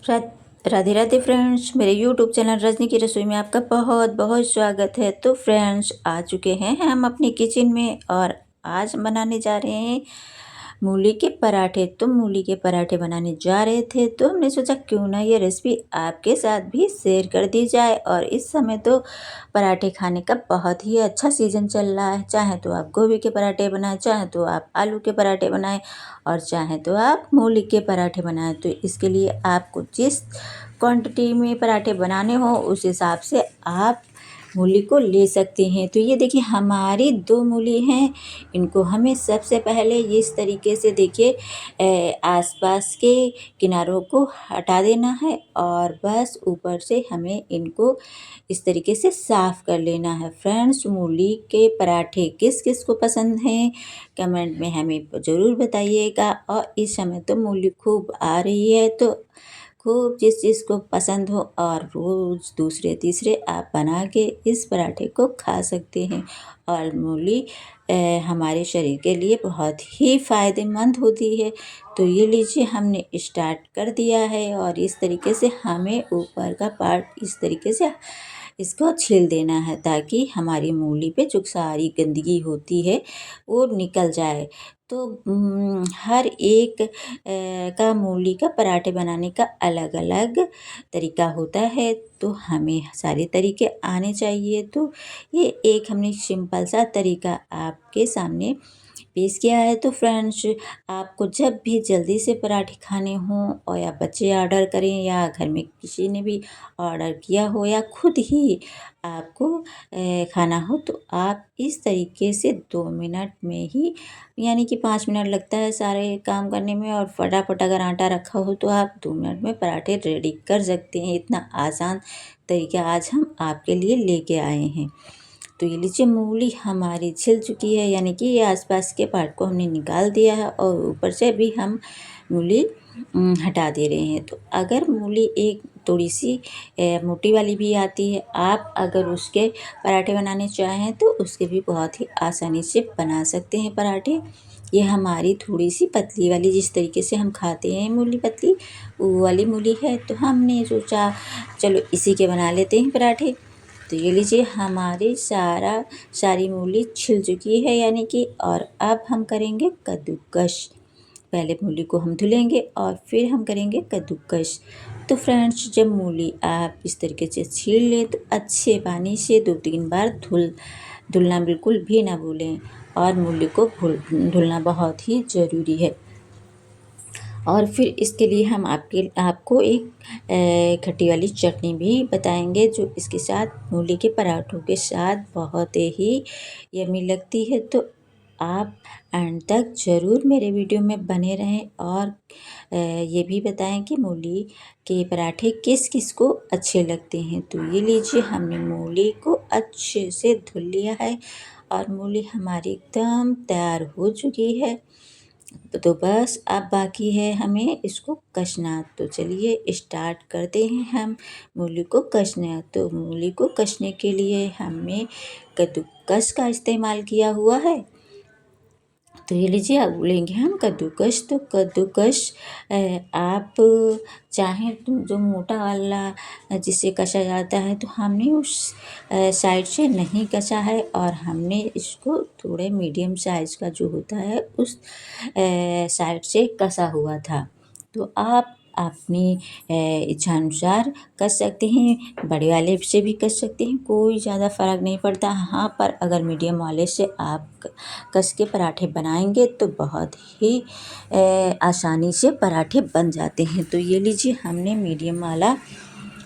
Radhe Radhe friends, मेरे YouTube channel Rajni की रसोई में आपका बहुत बहुत स्वागत है। तो फ्रेंड्स, आ चुके हैं हम अपने किचन में और आज बनाने जा रहे हैं मूली के पराठे। तो मूली के पराठे बनाने जा रहे थे तो हमने सोचा क्यों ना ये रेसिपी आपके साथ भी शेयर कर दी जाए। और इस समय तो पराठे खाने का बहुत ही अच्छा सीज़न चल रहा है। चाहे तो आप गोभी के पराठे बनाएं, चाहे तो आप आलू के पराठे बनाएं और चाहे तो आप मूली के पराठे बनाएं। तो इसके लिए आपको जिस क्वांटिटी में पराठे बनाने हो उस हिसाब से आप मूली को ले सकते हैं। तो ये देखिए हमारी 2 मूली हैं। इनको हमें सबसे पहले इस तरीके से देखिए आसपास के किनारों को हटा देना है और बस ऊपर से हमें इनको इस तरीके से साफ़ कर लेना है। फ्रेंड्स, मूली के पराठे किस किस को पसंद हैं कमेंट में हमें ज़रूर बताइएगा। और इस समय तो मूली खूब आ रही है तो खूब जिस चीज़ को पसंद हो और रोज़ दूसरे तीसरे आप बना के इस पराठे को खा सकते हैं। और मूली हमारे शरीर के लिए बहुत ही फ़ायदेमंद होती है। तो ये लीजिए हमने स्टार्ट कर दिया है और इस तरीके से हमें ऊपर का पार्ट इस तरीके से इसको छील देना है ताकि हमारी मूली पे जो सारी गंदगी होती है वो निकल जाए। तो हर एक का मूली का पराठे बनाने का अलग अलग तरीका होता है तो हमें सारे तरीके आने चाहिए। तो ये एक हमने सिंपल सा तरीका आपके सामने पेश किया है। तो फ्रेंड्स, आपको जब भी जल्दी से पराठे खाने हों और या बच्चे ऑर्डर करें या घर में किसी ने भी ऑर्डर किया हो या खुद ही आपको खाना हो तो आप इस तरीके से 2 मिनट में ही यानी कि 5 मिनट लगता है सारे काम करने में और फटाफट अगर आटा रखा हो तो आप 2 मिनट में पराठे रेडी कर सकते हैं। इतना आसान तरीका आज हम आपके लिए लेके आए हैं। तो ये लीजिए मूली हमारी छिल चुकी है यानी कि ये आसपास के पार्ट को हमने निकाल दिया है और ऊपर से भी हम मूली हटा दे रहे हैं। तो अगर मूली एक थोड़ी सी मोटी वाली भी आती है, आप अगर उसके पराठे बनाने चाहें तो उसके भी बहुत ही आसानी से बना सकते हैं पराठे। ये हमारी थोड़ी सी पतली वाली जिस तरीके से हम खाते हैं मूली पतली वो वाली मूली है तो हमने सोचा चलो इसी के बना लेते हैं पराठे। तो ये लीजिए हमारी सारी मूली छिल चुकी है यानी कि। और अब हम करेंगे कद्दूकस। पहले मूली को हम धुलेंगे और फिर हम करेंगे कद्दूकस। तो फ्रेंड्स, जब मूली आप इस तरीके से छील लें तो अच्छे पानी से 2-3 बार धुलना बिल्कुल भी ना भूलें और मूली को धुलना बहुत ही ज़रूरी है। और फिर इसके लिए हम आपको एक खट्टी वाली चटनी भी बताएंगे जो इसके साथ मूली के पराठों के साथ बहुत ही यम्मी लगती है। तो आप एंड तक ज़रूर मेरे वीडियो में बने रहें और ये भी बताएं कि मूली के पराठे किस किस को अच्छे लगते हैं। तो ये लीजिए हमने मूली को अच्छे से धुल लिया है और मूली हमारी एकदम तैयार हो चुकी है। तो बस अब बाकी है हमें इसको कसना। तो चलिए स्टार्ट करते हैं हम मूली को कसना। तो मूली को कसने के लिए हमने कद्दूकस का इस्तेमाल किया हुआ है। तो ये लीजिए अब लेंगे हम कद्दूकस। तो कद्दूकस आप चाहें तो जो मोटा वाला जिसे कसा जाता है तो हमने उस साइड से नहीं कसा है और हमने इसको थोड़े मीडियम साइज़ का जो होता है उस साइड से कसा हुआ था। तो आप अपनी इच्छानुसार कस सकते हैं, बड़े वाले से भी कस सकते हैं, कोई ज़्यादा फ़र्क नहीं पड़ता। हाँ, पर अगर मीडियम वाले से आप कस के पराठे बनाएंगे तो बहुत ही आसानी से पराठे बन जाते हैं। तो ये लीजिए हमने मीडियम वाला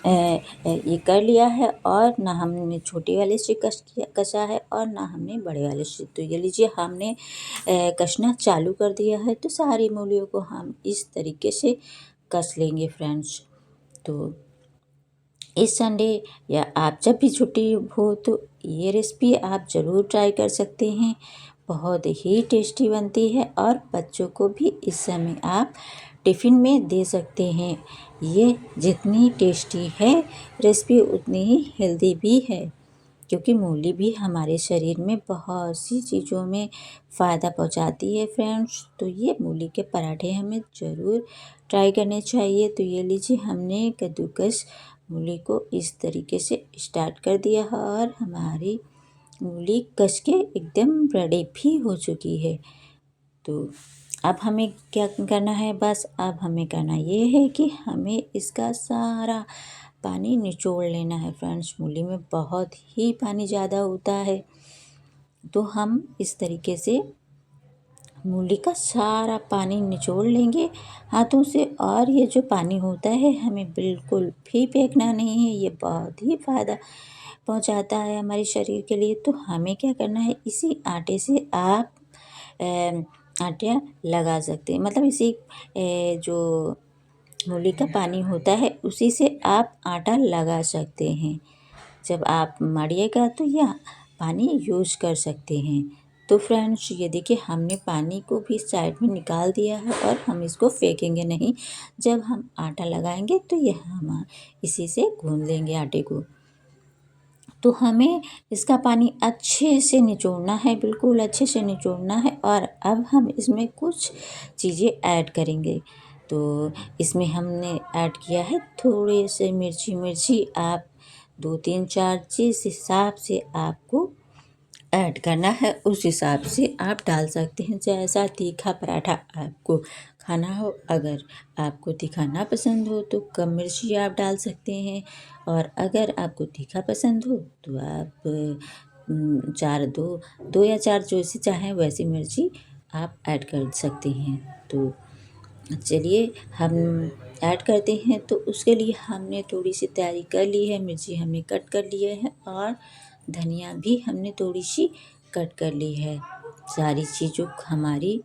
ये कर लिया है और ना हमने छोटे वाले से कसा है और ना हमने बड़े वाले से। तो ये लीजिए हमने कसना चालू कर दिया है। तो सारी मूलियों को हम इस तरीके से कस लेंगे फ्रेंड्स। तो इस संडे या आप जब भी छुट्टी हो तो ये रेसिपी आप ज़रूर ट्राई कर सकते हैं। बहुत ही टेस्टी बनती है और बच्चों को भी इस समय आप टिफ़िन में दे सकते हैं। ये जितनी टेस्टी है रेसिपी उतनी ही हेल्दी भी है क्योंकि मूली भी हमारे शरीर में बहुत सी चीज़ों में फ़ायदा पहुंचाती है फ्रेंड्स। तो ये मूली के पराठे हमें ज़रूर ट्राई करने चाहिए। तो ये लीजिए, हमने कद्दूकस मूली को इस तरीके से स्टार्ट कर दिया है और हमारी मूली कस के एकदम रेडी भी हो चुकी है। तो अब हमें क्या करना है, बस अब हमें करना ये है कि हमें इसका सारा पानी निचोड़ लेना है फ्रेंड्स। मूली में बहुत ही पानी ज़्यादा होता है, तो हम इस तरीके से मूली का सारा पानी निचोड़ लेंगे हाथों से। और ये जो पानी होता है हमें बिल्कुल भी फेंकना नहीं है, ये बहुत ही फ़ायदा पहुंचाता है हमारे शरीर के लिए। तो हमें क्या करना है, इसी आटे से आप आटा लगा सकते हैं, मतलब इसी जो मूली का पानी होता है उसी से आप आटा लगा सकते हैं। जब आप मढ़िएगा तो यह पानी यूज कर सकते हैं। तो फ्रेंड्स, ये देखिए, हमने पानी को भी साइड में निकाल दिया है और हम इसको फेंकेंगे नहीं। जब हम आटा लगाएंगे तो यह हम इसी से गूंद लेंगे आटे को। तो हमें इसका पानी अच्छे से निचोड़ना है, बिल्कुल अच्छे से निचोड़ना है। और अब हम इसमें कुछ चीज़ें ऐड करेंगे। तो इसमें हमने ऐड किया है थोड़े से मिर्ची आप 2-3-4 जिस हिसाब से आपको ऐड करना है उस हिसाब से आप डाल सकते हैं। जैसा तीखा पराठा आपको खाना हो, अगर आपको तीखा ना पसंद हो तो कम मिर्ची आप डाल सकते हैं, और अगर आपको तीखा पसंद हो तो आप 2 या 4 जैसी चाहें वैसी मिर्ची आप ऐड कर सकते हैं। तो चलिए हम ऐड करते हैं। तो उसके लिए हमने थोड़ी सी तैयारी कर ली है। मिर्ची हमने कट कर लिए है और धनिया भी हमने थोड़ी सी कट कर ली है। सारी चीज़ों हमारी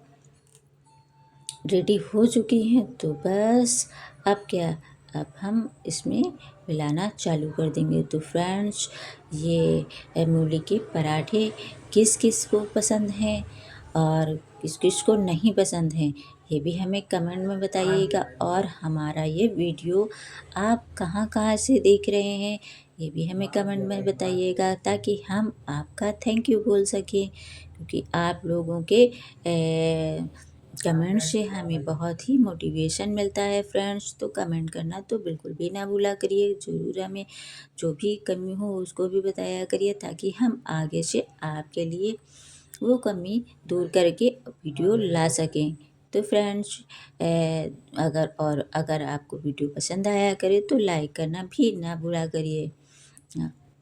रेडी हो चुकी हैं। तो बस अब क्या, अब हम इसमें मिलाना चालू कर देंगे। तो फ्रेंड्स, ये मूली के पराठे किस किस को पसंद हैं और किस किस को नहीं पसंद हैं, ये भी हमें कमेंट में बताइएगा। और हमारा ये वीडियो आप कहाँ कहाँ से देख रहे हैं ये भी हमें कमेंट में बताइएगा, ताकि हम आपका थैंक यू बोल सकें। क्योंकि आप लोगों के कमेंट से हमें बहुत ही मोटिवेशन मिलता है फ्रेंड्स। तो कमेंट करना तो बिल्कुल भी ना भूला करिए। ज़रूर हमें जो भी कमी हो उसको भी बताया करिए, ताकि हम आगे से आपके लिए वो कमी दूर करके वीडियो ला सकें। तो फ्रेंड्स, अगर आपको वीडियो पसंद आया करे तो लाइक करना भी ना भूला करिए।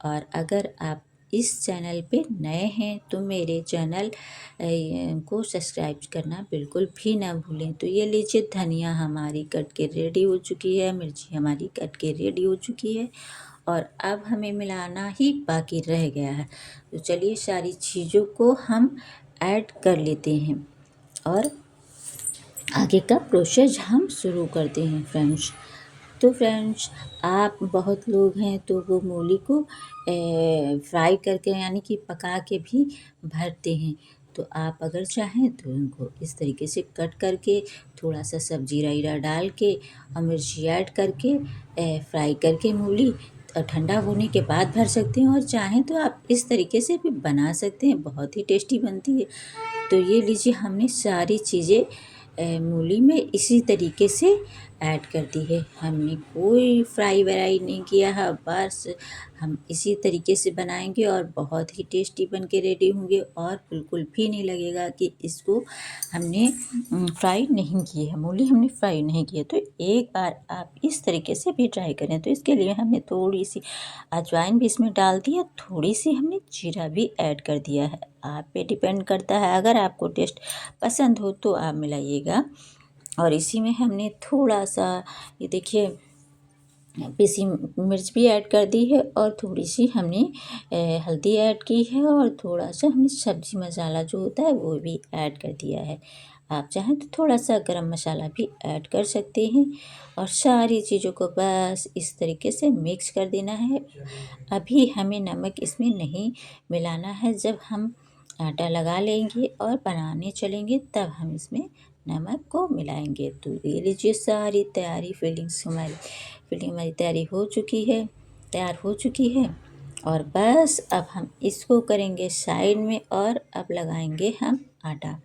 और अगर आप इस चैनल पे नए हैं तो मेरे चैनल को सब्सक्राइब करना बिल्कुल भी ना भूलें। तो ये लीजिए, धनिया हमारी कट के रेडी हो चुकी है, मिर्ची हमारी कट के रेडी हो चुकी है, और अब हमें मिलाना ही बाकी रह गया है। तो चलिए सारी चीज़ों को हम ऐड कर लेते हैं और आगे का प्रोसेस हम शुरू करते हैं फ्रेंड्स। तो फ्रेंड्स, आप बहुत लोग हैं तो वो मूली को फ्राई करके यानी कि पका के भी भरते हैं। तो आप अगर चाहें तो उनको इस तरीके से कट करके थोड़ा सा सब्जी जीरा डाल के और मिर्ची ऐड करके फ्राई करके मूली और ठंडा होने के बाद भर सकते हैं। और चाहें तो आप इस तरीके से भी बना सकते हैं, बहुत ही टेस्टी बनती है। तो ये लीजिए, हमने सारी चीज़ें मूली में इसी तरीके से ऐड कर दी है। हमने कोई फ्राई वराई नहीं किया है, बस हम इसी तरीके से बनाएंगे और बहुत ही टेस्टी बन के रेडी होंगे। और बिल्कुल भी नहीं लगेगा कि इसको हमने फ्राई नहीं की है, मूली हमने फ्राई नहीं की है। तो एक बार आप इस तरीके से भी ट्राई करें। तो इसके लिए हमने थोड़ी सी अजवाइन भी इसमें डाल दिया, थोड़ी सी हमने जीरा भी ऐड कर दिया है। आप पे डिपेंड करता है, अगर आपको टेस्ट पसंद हो तो आप मिलाइएगा। और इसी में हमने थोड़ा सा, ये देखिए, पीसी मिर्च भी ऐड कर दी है और थोड़ी सी हमने हल्दी ऐड की है, और थोड़ा सा हमने सब्जी मसाला जो होता है वो भी ऐड कर दिया है। आप चाहें तो थोड़ा सा गरम मसाला भी ऐड कर सकते हैं। और सारी चीज़ों को बस इस तरीके से मिक्स कर देना है। अभी हमें नमक इसमें नहीं मिलाना है, जब हम आटा लगा लेंगे और बनाने चलेंगे तब हम इसमें नमक को मिलाएंगे। तो ये लीजिए, सारी तैयारी फीलिंग हमारी तैयार हो चुकी है। और बस अब हम इसको करेंगे साइड में और अब लगाएंगे हम आटा।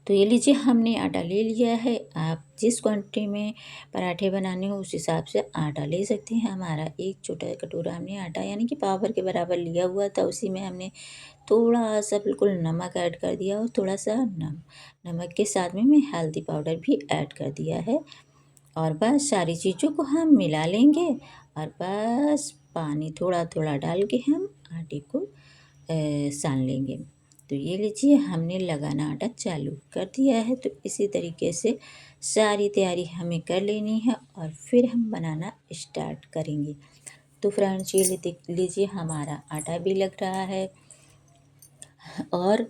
तो ये लीजिए हमने आटा ले लिया है। आप जिस क्वांटिटी में पराठे बनाने हो उस हिसाब से आटा ले सकते हैं। हमारा एक छोटा कटोरा हमने आटा यानी कि पाव भर के बराबर लिया हुआ था। उसी में हमने थोड़ा सा बिल्कुल नमक ऐड कर दिया और थोड़ा सा नमक के साथ में मैं हल्दी पाउडर भी ऐड कर दिया है। और बस सारी चीज़ों को हम मिला लेंगे और बस पानी थोड़ा थोड़ा डाल के हम आटे को सान लेंगे। तो ये लीजिए हमने लगाना आटा चालू कर दिया है। तो इसी तरीके से सारी तैयारी हमें कर लेनी है और फिर हम बनाना स्टार्ट करेंगे। तो फ्रेंड्स ये देख लीजिए हमारा आटा भी लग रहा है और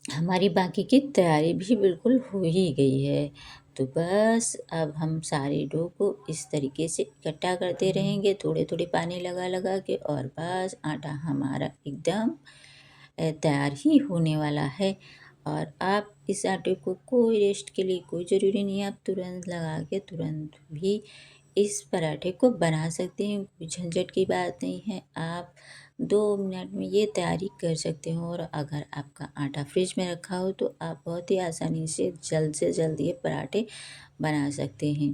हमारी बाकी की तैयारी भी बिल्कुल हो ही गई है। तो बस अब हम सारे डो को इस तरीके से इकट्ठा करते रहेंगे थोड़े थोड़े पानी लगा लगा के और बस आटा हमारा एकदम तैयार ही होने वाला है। और आप इस आटे को कोई रेस्ट के लिए कोई ज़रूरी नहीं है, आप तुरंत लगा के तुरंत भी इस पराठे को बना सकते हैं। कोई झंझट की बात नहीं है, आप 2 मिनट में ये तैयारी कर सकते हो। और अगर आपका आटा फ्रिज में रखा हो तो आप बहुत ही आसानी से जल्द ये पराठे बना सकते हैं।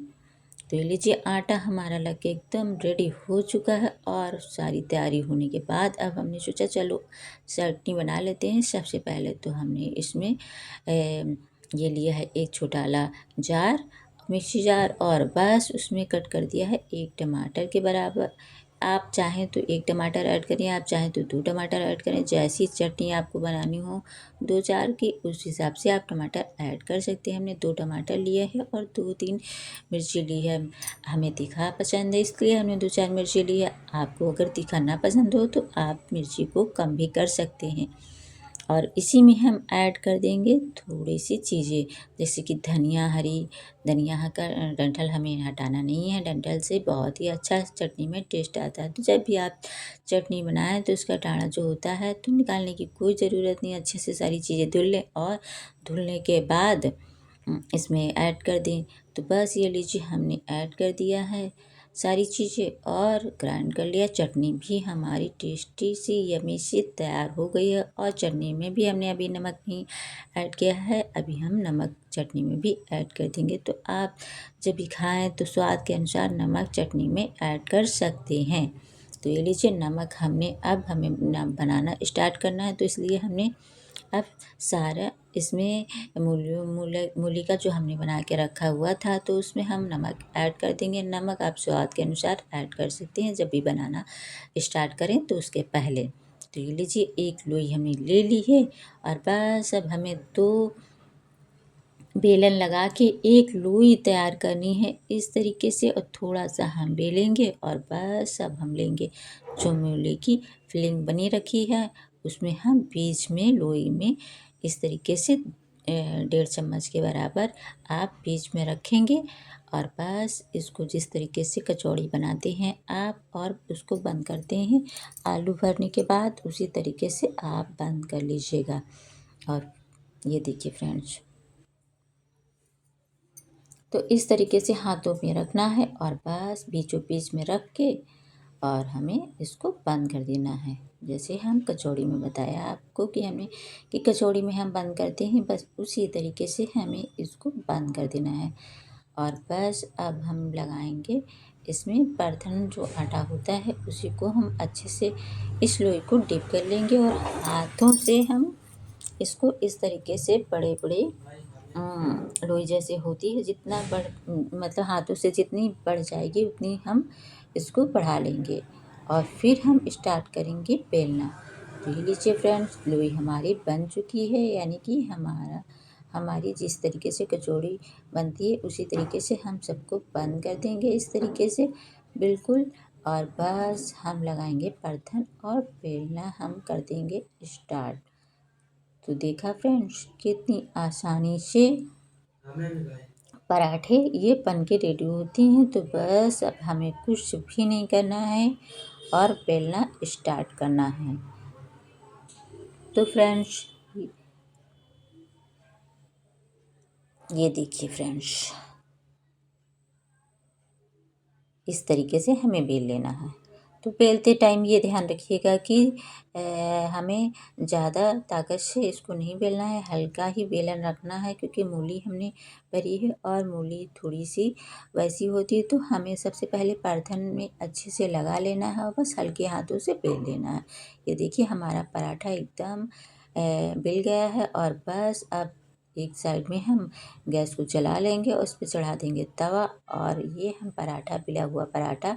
तो ये लीजिए आटा हमारा लग के एकदम रेडी हो चुका है और सारी तैयारी होने के बाद अब हमने सोचा चलो चटनी बना लेते हैं। सबसे पहले तो हमने इसमें ये लिया है एक छोटा वाला जार, मिक्सी जार, और बस उसमें कट कर दिया है 1 टमाटर के बराबर। आप चाहें तो 1 टमाटर ऐड करें, आप चाहें तो 2 टमाटर ऐड करें। जैसी चटनी आपको बनानी हो 2-4 की उस हिसाब से आप टमाटर ऐड कर सकते हैं। हमने 2 टमाटर लिए हैं और 2-3 मिर्ची ली है। हमें तीखा पसंद है इसलिए हमने 2-4 मिर्ची ली है। आपको अगर तीखा ना पसंद हो तो आप मिर्ची को कम भी कर सकते हैं। और इसी में हम ऐड कर देंगे थोड़ी सी चीज़ें जैसे कि धनिया, हरी धनिया का डंठल हमें हटाना नहीं है। डंठल से बहुत ही अच्छा चटनी में टेस्ट आता है। तो जब भी आप चटनी बनाएं तो उसका डाँड़ा जो होता है तो निकालने की कोई ज़रूरत नहीं। अच्छे से सारी चीज़ें धुल लें और धुलने के बाद इसमें ऐड कर दें। तो बस ये लीजिए हमने ऐड कर दिया है सारी चीज़ें और ग्राइंड कर लिया। चटनी भी हमारी टेस्टी सी यमी सी तैयार हो गई है। और चटनी में भी हमने अभी नमक नहीं ऐड किया है, अभी हम नमक चटनी में भी ऐड कर देंगे। तो आप जब भी खाएं तो स्वाद के अनुसार नमक चटनी में ऐड कर सकते हैं। तो ये लीजिए नमक हमने अब हमें बनाना स्टार्ट करना है तो इसलिए हमने अब सारा इसमें मूली का जो हमने बना के रखा हुआ था तो उसमें हम नमक ऐड कर देंगे। नमक आप स्वाद के अनुसार ऐड कर सकते हैं जब भी बनाना स्टार्ट करें तो उसके पहले। तो ये लीजिए एक लोई हमने ले ली है और बस अब हमें 2 बेलन लगा के एक लोई तैयार करनी है इस तरीके से। और थोड़ा सा हम बेलेंगे और बस अब हम लेंगे जो मूली की फिलिंग बनी रखी है उसमें हम बीच में लोई में इस तरीके से 1.5 चम्मच के बराबर आप बीच में रखेंगे। और बस इसको जिस तरीके से कचौड़ी बनाते हैं आप और उसको बंद करते हैं आलू भरने के बाद उसी तरीके से आप बंद कर लीजिएगा। और ये देखिए फ्रेंड्स, तो इस तरीके से हाथों में रखना है और बस बीचों बीच में रख के और हमें इसको बंद कर देना है। जैसे हम कचौड़ी में बताया आपको कि हमें कि कचौड़ी में हम बंद करते हैं बस उसी तरीके से हमें इसको बंद कर देना है। और बस अब हम लगाएंगे इसमें परथन जो आटा होता है उसी को हम अच्छे से इस लोई को डिप कर लेंगे और हाथों से हम इसको इस तरीके से बड़े बड़े लोई जैसे होती है जितना मतलब हाथों से जितनी बढ़ जाएगी उतनी हम इसको बढ़ा लेंगे और फिर हम स्टार्ट करेंगे बेलना। तो ये लीजिए फ्रेंड्स लोई हमारी बन चुकी है यानी कि हमारी जिस तरीके से कचौड़ी बनती है उसी तरीके से हम सबको बंद कर देंगे इस तरीके से बिल्कुल। और बस हम लगाएंगे परथन और बेलना हम कर देंगे स्टार्ट। तो देखा फ्रेंड्स कितनी आसानी से पराठे ये बन के रेडी होते हैं। तो बस अब हमें कुछ भी नहीं करना है और बेलना स्टार्ट करना है। तो फ्रेंड्स ये देखिए फ्रेंड्स इस तरीके से हमें बेल लेना है। तो बेलते टाइम ये ध्यान रखिएगा कि हमें ज़्यादा ताकत से इसको नहीं बेलना है, हल्का ही बेलन रखना है, क्योंकि मूली हमने भरी है और मूली थोड़ी सी वैसी होती है। तो हमें सबसे पहले परथन में अच्छे से लगा लेना है और बस हल्के हाथों से बेल लेना है। ये देखिए हमारा पराठा एकदम बिल गया है। और बस अब एक साइड में हम गैस को जला लेंगे और उस पर चढ़ा देंगे तवा, और ये हम पराठा, बिला हुआ पराठा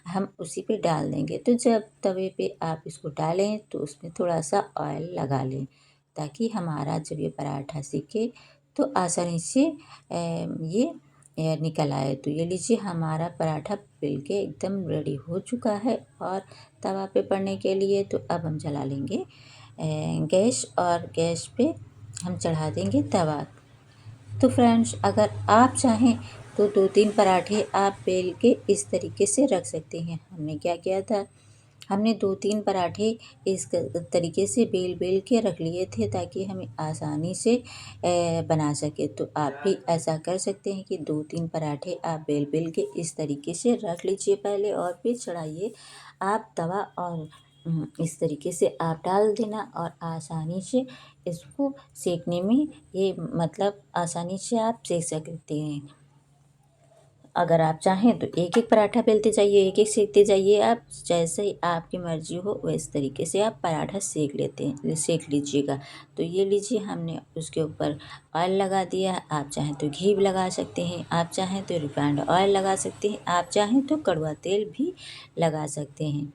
हम उसी पे डाल देंगे। तो जब तवे पे आप इसको डालें तो उसमें थोड़ा सा ऑयल लगा लें, ताकि हमारा जब ये पराठा सेके तो आसानी से ये निकल आए। तो ये लीजिए हमारा पराठा बिल के एकदम रेडी हो चुका है और तवा पे पड़ने के लिए। तो अब हम जला लेंगे गैस, और गैस पे हम चढ़ा देंगे तवा। तो फ्रेंड्स, अगर आप चाहें तो 2-3 पराठे आप बेल के इस तरीके से रख सकते हैं। हमने क्या किया था, हमने 2-3 पराठे इस तरीके से बेल के रख लिए थे, ताकि हमें आसानी से बना सके। तो आप भी ऐसा कर सकते हैं कि 2-3 पराठे आप बेल के इस तरीके से रख लीजिए पहले, और फिर चढ़ाइए आप तवा, और इस तरीके से आप डाल देना, और आसानी से इसको सेकने में ये मतलब आसानी से आप सेक सकते हैं। अगर आप चाहें तो एक एक पराठा बेलते जाइए, एक एक सेकते जाइए। आप जैसे ही आपकी मर्ज़ी हो वैस तरीके से आप पराठा सेक लीजिएगा। तो ये लीजिए हमने उसके ऊपर ऑयल लगा दिया। आप चाहें तो घी भी लगा सकते हैं, आप चाहें तो रिफाइंड ऑयल लगा सकते हैं, आप चाहें तो कड़वा तेल भी लगा सकते हैं।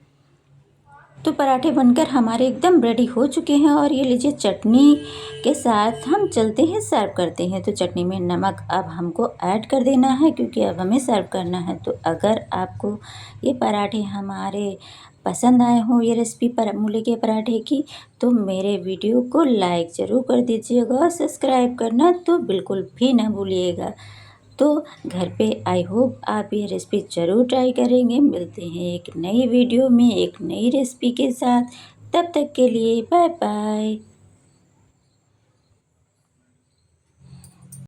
तो पराठे बनकर हमारे एकदम रेडी हो चुके हैं। और ये लीजिए चटनी के साथ हम चलते हैं, सर्व करते हैं। तो चटनी में नमक अब हमको ऐड कर देना है, क्योंकि अब हमें सर्व करना है। तो अगर आपको ये पराठे हमारे पसंद आए हों, ये रेसिपी पर मूली के पराठे की, तो मेरे वीडियो को लाइक ज़रूर कर दीजिएगा और सब्सक्राइब करना तो बिल्कुल भी ना भूलिएगा। तो घर पे आई होप आप ये रेसिपी ज़रूर ट्राई करेंगे। मिलते हैं एक नई वीडियो में एक नई रेसिपी के साथ। तब तक के लिए बाय बाय।